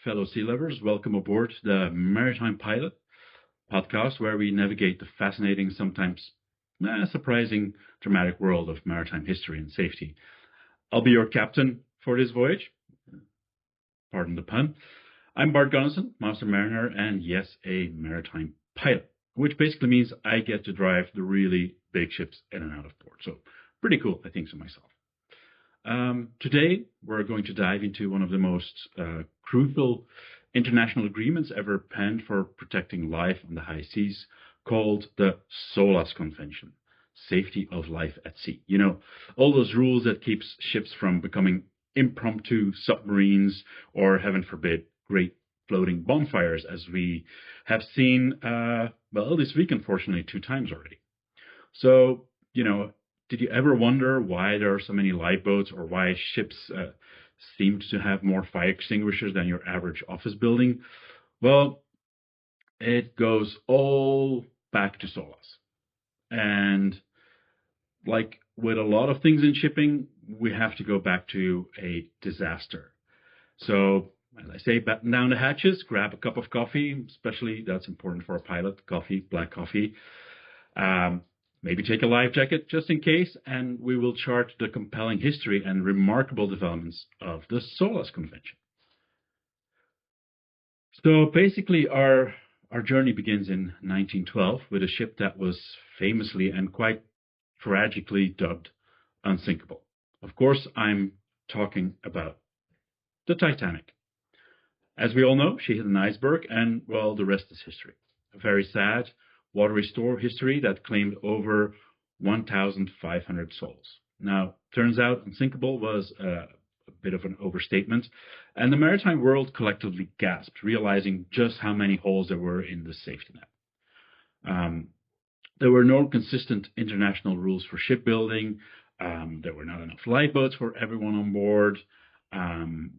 fellow sea lovers. Welcome aboard the Maritime Pilot podcast, where we navigate the fascinating, sometimes surprising, dramatic world of maritime history and safety. I'll be your captain for this voyage. Pardon the pun. I'm Bart Gonnissen, Master Mariner, and yes, a maritime pilot, which basically means I get to drive the really big ships in and out of port. So pretty cool, I think so myself. Today, we're going to dive into one of the most crucial international agreements ever penned for protecting life on the high seas, called the SOLAS Convention, Safety of Life at Sea. You know, all those rules that keeps ships from becoming impromptu submarines or, heaven forbid, great floating bonfires, as we have seen, this week, unfortunately, 2 times already. So, did you ever wonder why there are so many lifeboats, or why ships seem to have more fire extinguishers than your average office building? Well, it goes all back to SOLAS. And like with a lot of things in shipping, we have to go back to a disaster. So, as I say, batten down the hatches, grab a cup of coffee, especially that's important for a pilot, coffee, black coffee. Maybe take a life jacket just in case, and we will chart the compelling history and remarkable developments of the SOLAS Convention. So basically, our journey begins in 1912 with a ship that was famously and quite tragically dubbed Unsinkable. Of course, I'm talking about the Titanic. As we all know, she hit an iceberg, and, well, the rest is history. A very sad, watery store history that claimed over 1,500 souls. Now, turns out Unsinkable was a bit of an overstatement, and the maritime world collectively gasped, realizing just how many holes there were in the safety net. There were no consistent international rules for shipbuilding. There were not enough lifeboats for everyone on board,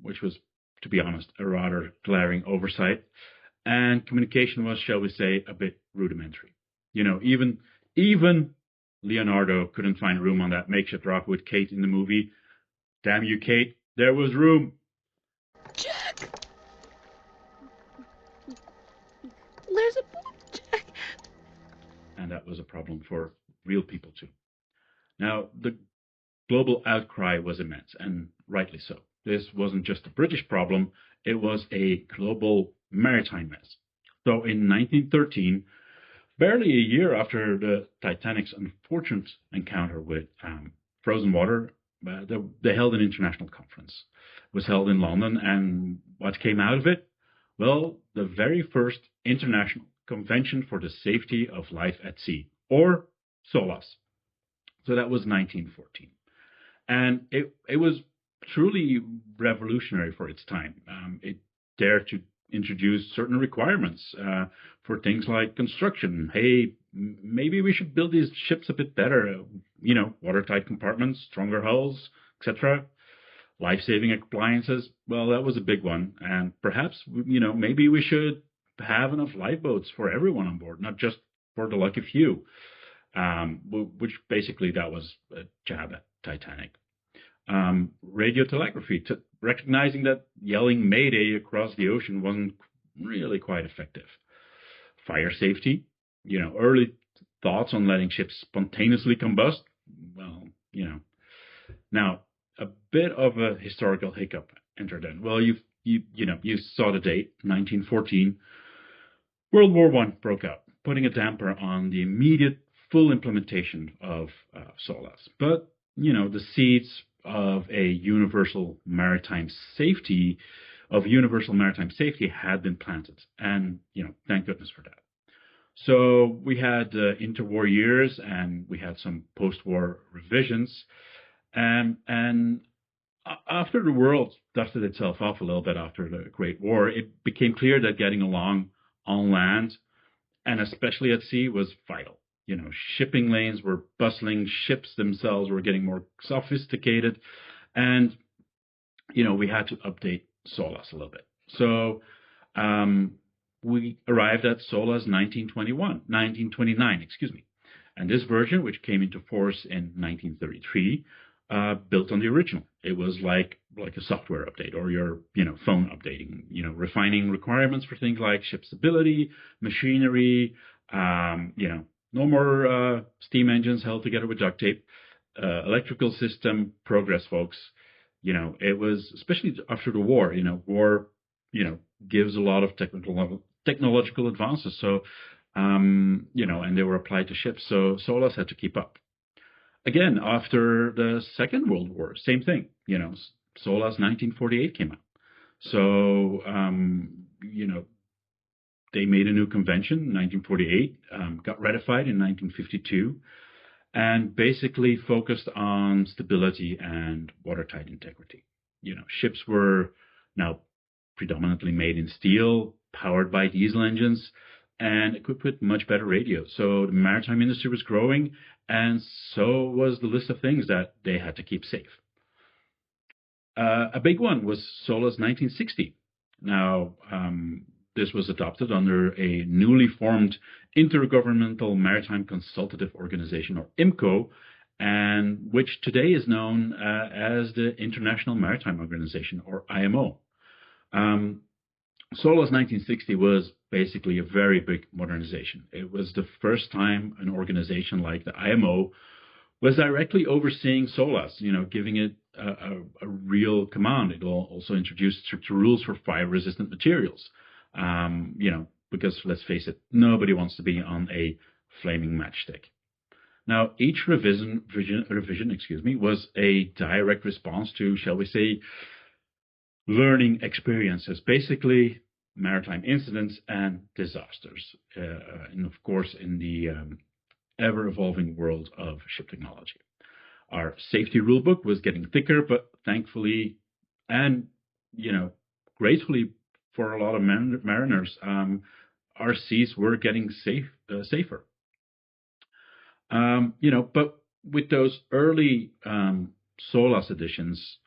which was, to be honest, a rather glaring oversight. And communication was, shall we say, a bit rudimentary. Even Leonardo couldn't find room on that makeshift rock with Kate in the movie. Damn you, Kate, there was room. Jack! There's a boat, Jack! And that was a problem for real people, too. Now, the global outcry was immense, and rightly so. This wasn't just a British problem, it was a global maritime mess. So in 1913, barely a year after the Titanic's unfortunate encounter with frozen water, they held an international conference. It was held in London, and what came out of it? Well, the very first International Convention for the Safety of Life at Sea, or SOLAS. So that was 1914. And it was truly revolutionary for its time. It dared to introduce certain requirements for things like construction. Hey, maybe we should build these ships a bit better. Watertight compartments, stronger hulls, etc. Life-saving appliances. Well, that was a big one. And perhaps, maybe we should have enough lifeboats for everyone on board, not just for the lucky few. Which basically that was a jab at Titanic. Radio telegraphy, recognizing that yelling Mayday across the ocean wasn't really quite effective. Fire safety, early thoughts on letting ships spontaneously combust. Well, Now, a bit of a historical hiccup entered in. Well, you saw the date, 1914. World War I broke out, putting a damper on the immediate full implementation of SOLAS. But, the seeds of universal maritime safety had been planted. And, thank goodness for that. So we had interwar years, and we had some post-war revisions. And after the world dusted itself off a little bit after the Great War, it became clear that getting along on land, and especially at sea, was vital. Shipping lanes were bustling, ships themselves were getting more sophisticated, and, we had to update SOLAS a little bit. So we arrived at SOLAS 1929, and this version, which came into force in 1933, built on the original. It was like a software update or your phone updating. Refining requirements for things like ship stability, machinery. No more steam engines held together with duct tape. Electrical system progress, folks. It was especially after the war. War gives a lot of technological advances. So and they were applied to ships. So SOLAS had to keep up. Again, after the Second World War, same thing. SOLAS 1948 came out. So, they made a new convention in 1948, got ratified in 1952, and basically focused on stability and watertight integrity. Ships were now predominantly made in steel, powered by diesel engines, and equipped with much better radios. So the maritime industry was growing, and so was the list of things that they had to keep safe. A big one was SOLAS 1960. Now, this was adopted under a newly formed Intergovernmental Maritime Consultative Organization, or IMCO, and which today is known as the International Maritime Organization, or IMO. SOLAS 1960 was basically a very big modernization. It was the first time an organization like the IMO was directly overseeing SOLAS, giving it a real command. It also introduced stricter rules for fire-resistant materials, because let's face it, nobody wants to be on a flaming matchstick. Now, each revision, was a direct response to, shall we say, learning experiences, basically maritime incidents and disasters, and of course in the ever-evolving world of ship technology. Our safety rulebook was getting thicker, but thankfully and gratefully for a lot of mariners, our seas were getting safer. But with those early SOLAS editions,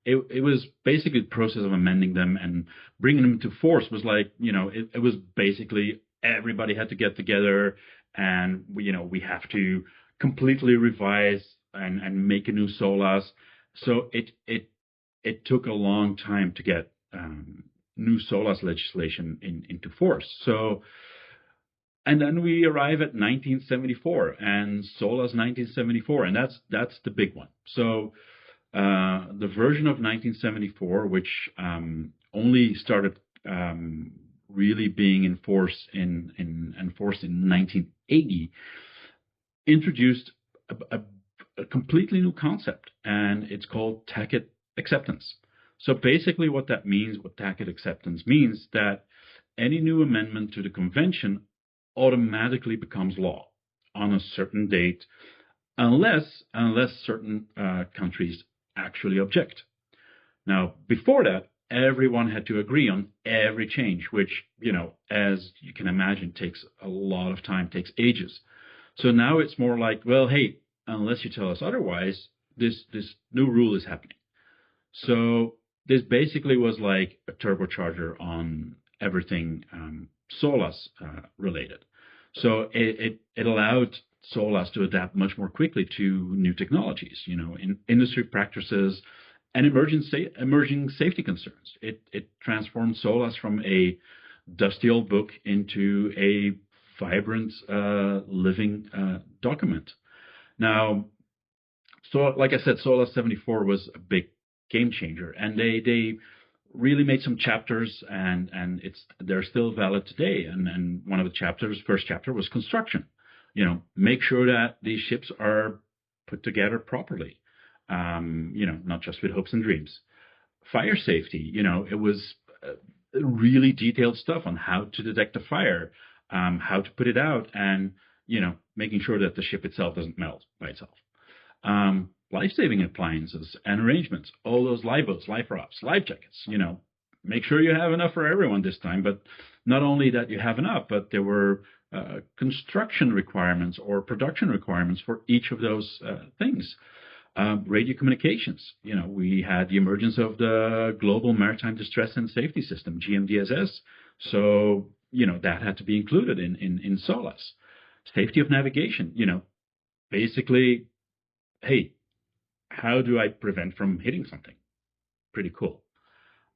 it was basically the process of amending them and bringing them to force was like, it was basically everybody had to get together and, we have to completely revise and make a new SOLAS. So it took a long time to get new SOLAS legislation into force. So, and then we arrive at 1974 and SOLAS 1974, and that's the big one. So, the version of 1974, which only started really being enforced in 1980, introduced a completely new concept, and it's called tacit acceptance. So basically what tacit acceptance means, that any new amendment to the convention automatically becomes law on a certain date, unless certain countries actually object. Now, before that, everyone had to agree on every change, which, as you can imagine, takes a lot of time, takes ages. So now it's more like, well, hey, unless you tell us otherwise, this new rule is happening. So this basically was like a turbocharger on everything SOLAS related. So it allowed SOLAS to adapt much more quickly to new technologies, in industry practices and emerging safety concerns. It transformed SOLAS from a dusty old book into a vibrant, living document. Now, so like I said, SOLAS 74 was a big game changer, and they really made some chapters, and they're still valid today. And one of the first chapter was construction. Make sure that these ships are put together properly. Not just with hopes and dreams. Fire safety, it was really detailed stuff on how to detect a fire, how to put it out, and, making sure that the ship itself doesn't melt by itself. Life-saving appliances and arrangements, all those lifeboats, life rafts, life jackets, make sure you have enough for everyone this time. But not only that you have enough, but there were construction requirements or production requirements for each of those things. Radio communications, we had the emergence of the Global Maritime Distress and Safety System, GMDSS. So, that had to be included in SOLAS. Safety of navigation, basically, hey, how do I prevent from hitting something? Pretty cool.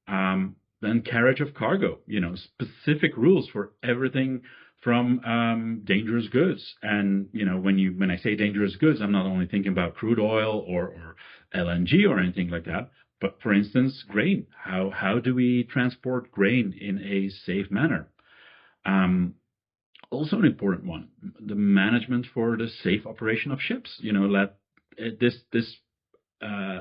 Then carriage of cargo, specific rules for everything from dangerous goods. And when I say dangerous goods, I'm not only thinking about crude oil or LNG or anything like that, but for instance, grain. How do we transport grain in a safe manner? Also an important one, the management for the safe operation of ships. This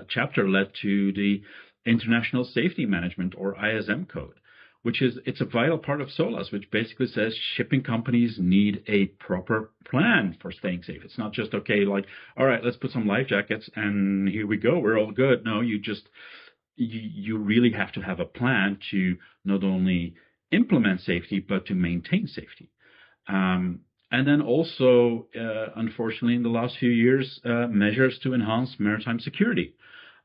chapter led to the International Safety Management, or ISM code, it's a vital part of SOLAS, which basically says shipping companies need a proper plan for staying safe. It's not just, okay, like, all right, let's put some life jackets and here we go, we're all good. No, you really have to have a plan to not only implement safety, but to maintain safety. And then also, unfortunately, in the last few years, measures to enhance maritime security,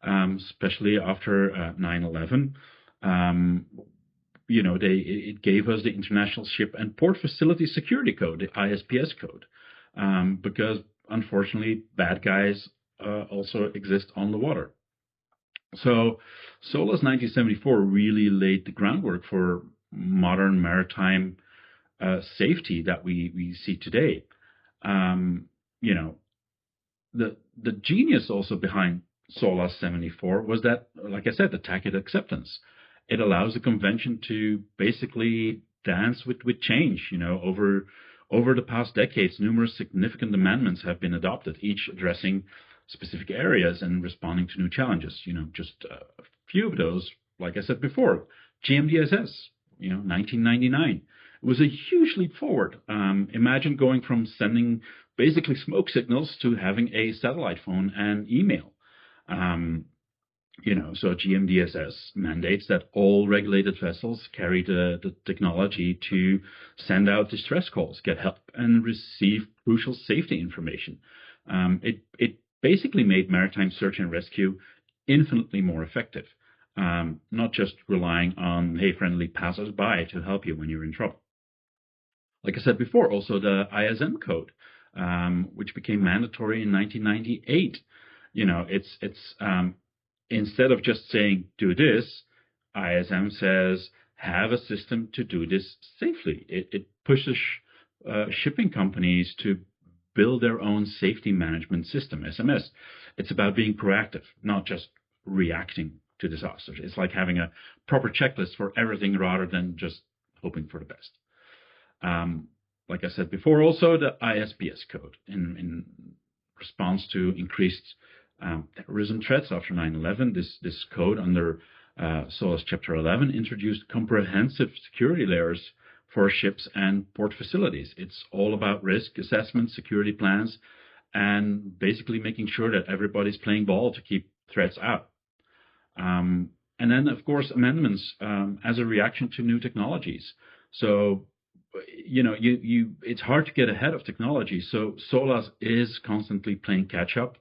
especially after 9/11. It gave us the International Ship and Port Facility Security Code, the ISPS code, because unfortunately, bad guys also exist on the water. So SOLAS 1974 really laid the groundwork for modern maritime safety that we see today. The genius also behind SOLAS 74 was that, like I said, the tacit acceptance. It allows the convention to basically dance with change. Over the past decades, numerous significant amendments have been adopted, each addressing specific areas and responding to new challenges. Just a few of those, like I said before, GMDSS, 1999. It was a huge leap forward. Imagine going from sending basically smoke signals to having a satellite phone and email. So GMDSS mandates that all regulated vessels carry the technology to send out distress calls, get help, and receive crucial safety information. It basically made maritime search and rescue infinitely more effective, not just relying on, hey, friendly passers-by to help you when you're in trouble. Like I said before, also the ISM code, which became mandatory in 1998. It's instead of just saying do this, ISM says have a system to do this safely. It pushes shipping companies to build their own safety management system, SMS. It's about being proactive, not just reacting to disasters. It's like having a proper checklist for everything rather than just hoping for the best. Like I said before, also the ISPS code in response to increased terrorism threats after 9/11. This code under SOLAS Chapter 11 introduced comprehensive security layers for ships and port facilities. It's all about risk assessment, security plans, and basically making sure that everybody's playing ball to keep threats out. And then, of course, amendments as a reaction to new technologies. So, it's hard to get ahead of technology. So SOLAS is constantly playing catch up,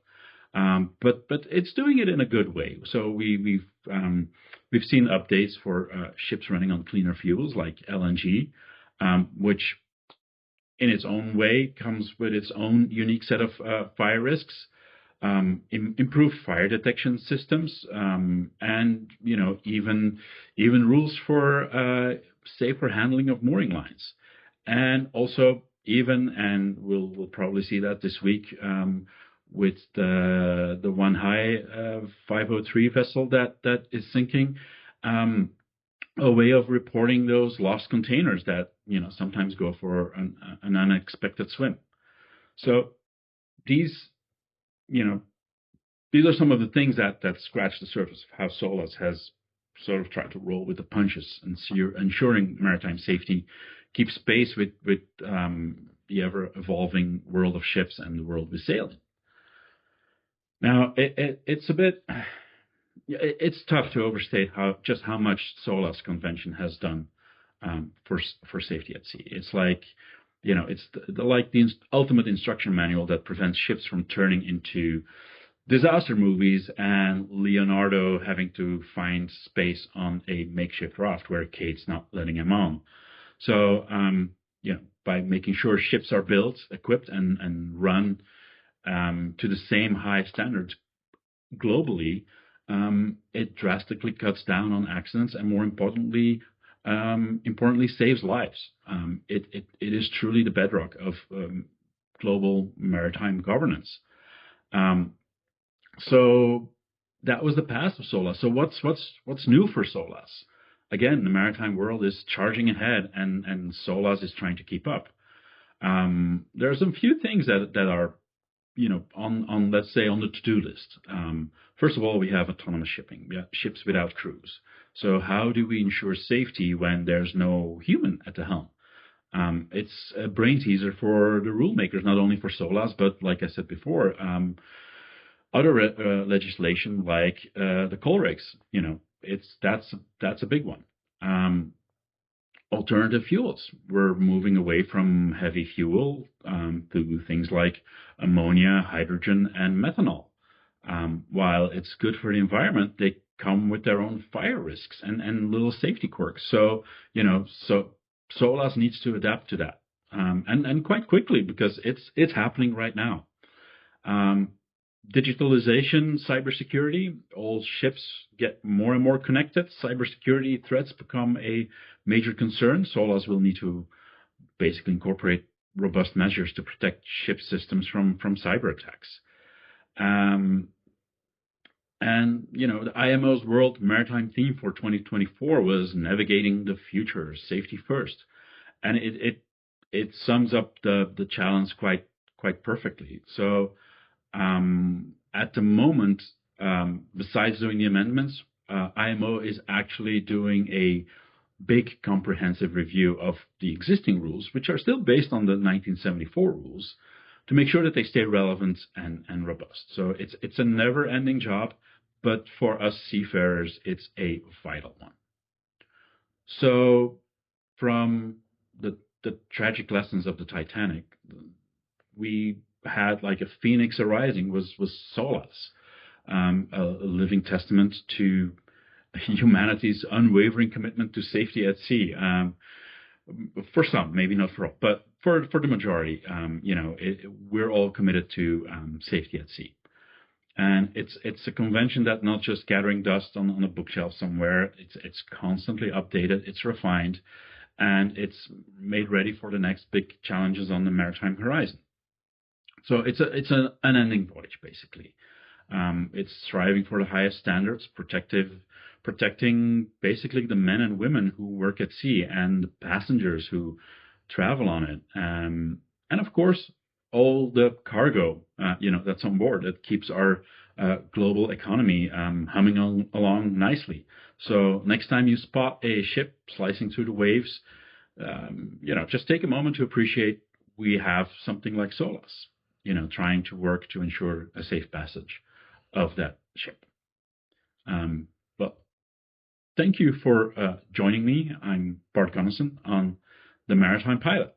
but it's doing it in a good way. So we've seen updates for ships running on cleaner fuels like LNG, which in its own way comes with its own unique set of fire risks. Improved fire detection systems, and even rules for safer handling of mooring lines, and also and we'll probably see that this week with the One High 503 vessel that is sinking. A way of reporting those lost containers that sometimes go for an unexpected swim. So these are some of the things that scratch the surface of how SOLAS has sort of tried to roll with the punches and ensuring maritime safety keeps pace with the ever-evolving world of ships and the world we sail in. Now, it's tough to overstate how much SOLAS Convention has done for safety at sea. It's like, it's the ultimate instruction manual that prevents ships from turning into disaster movies and Leonardo having to find space on a makeshift raft where Kate's not letting him on. So, by making sure ships are built, equipped, and run to the same high standards globally, it drastically cuts down on accidents and, more importantly, saves lives. It is truly the bedrock of global maritime governance. Um, so that was the past of SOLAS. So what's new for SOLAS? Again, the maritime world is charging ahead, and SOLAS is trying to keep up. There are some few things that are on let's say on the to-do list. First of all, we have autonomous shipping. We have ships without crews. So how do we ensure safety when there's no human at the helm? It's a brain teaser for the rule makers, not only for SOLAS, but like I said before, other legislation like the coal regs. That's a big one. Alternative fuels. We're moving away from heavy fuel to things like ammonia, hydrogen, and methanol. While it's good for the environment, they come with their own fire risks and little safety quirks. So SOLAS needs to adapt to that, and quite quickly, because it's happening right now. Digitalization, cybersecurity, all ships get more and more connected. Cybersecurity threats become a major concern. SOLAS will need to basically incorporate robust measures to protect ship systems from cyber attacks. And the IMO's World Maritime theme for 2024 was navigating the future, safety first, and it sums up the challenge quite perfectly. So at the moment, besides doing the amendments, IMO is actually doing a big comprehensive review of the existing rules, which are still based on the 1974 rules, to make sure that they stay relevant and robust. So it's a never-ending job, but for us seafarers, it's a vital one. So from the tragic lessons of the Titanic, we had like a phoenix arising was SOLAS, a living testament to humanity's unwavering commitment to safety at sea. For some, maybe not for all, but for the majority, we're all committed to safety at sea. And it's a convention that not just gathering dust on a bookshelf somewhere. It's constantly updated, it's refined, and it's made ready for the next big challenges on the maritime horizon. So it's an unending voyage, basically. It's striving for the highest standards, protecting basically the men and women who work at sea and the passengers who travel on it, and of course all the cargo that's on board that keeps our global economy humming along nicely. So next time you spot a ship slicing through the waves, just take a moment to appreciate we have something like SOLAS, trying to work to ensure a safe passage of that ship. But thank you for joining me. I'm Bart Gonnissen on the Maritime Pilot.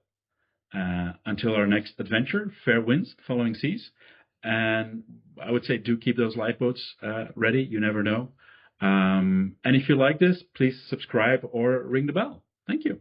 Until our next adventure, fair winds, following seas. And I would say do keep those lifeboats ready. You never know. And if you like this, please subscribe or ring the bell. Thank you.